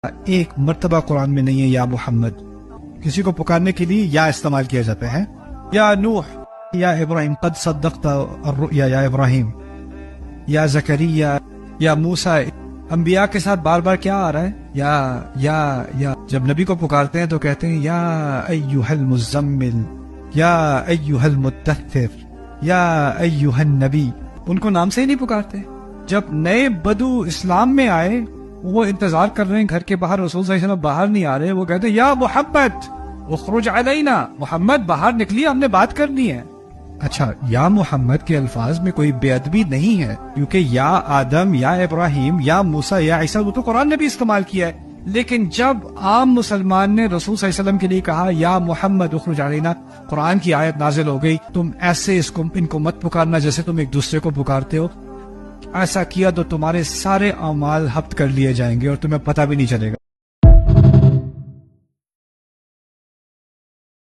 ایک مرتبہ قرآن میں نہیں ہے یا محمد. کسی کو پکارنے کے لیے یا استعمال کیا جاتا ہے. یا نوح، یا ابراہیم قد صدقت الرؤیا یا ابراہیم، یا زکریا، یا موسیٰ. انبیاء کے ساتھ بار بار کیا آ رہا ہے؟ یا. جب نبی کو پکارتے ہیں تو کہتے ہیں یا ایھا المزمل، یا ایھا المدثر، یا ایھا النبی. ان کو نام سے ہی نہیں پکارتے. جب نئے بدو اسلام میں آئے، وہ انتظار کر رہے ہیں گھر کے باہر، رسول صلی اللہ علیہ وسلم باہر نہیں آ رہے، وہ کہتے ہیں یا محمد اخرج علینا، محمد باہر نکلیے، ہم نے بات کرنی ہے. اچھا، یا محمد کے الفاظ میں کوئی بے ادبی نہیں ہے، کیونکہ یا آدم، یا ابراہیم، یا موسیٰ، یا عیسیٰ وہ تو قرآن نے بھی استعمال کیا ہے. لیکن جب عام مسلمان نے رسول صلی اللہ علیہ وسلم کے لیے کہا یا محمد اخرج علینا، قرآن کی آیت نازل ہو گئی، تم ایسے ان کو مت پکارنا جیسے تم ایک دوسرے کو پکارتے ہو. ایسا کیا تو تمہارے سارے اعمال ہفت کر لیے جائیں گے اور تمہیں پتہ بھی نہیں چلے گا.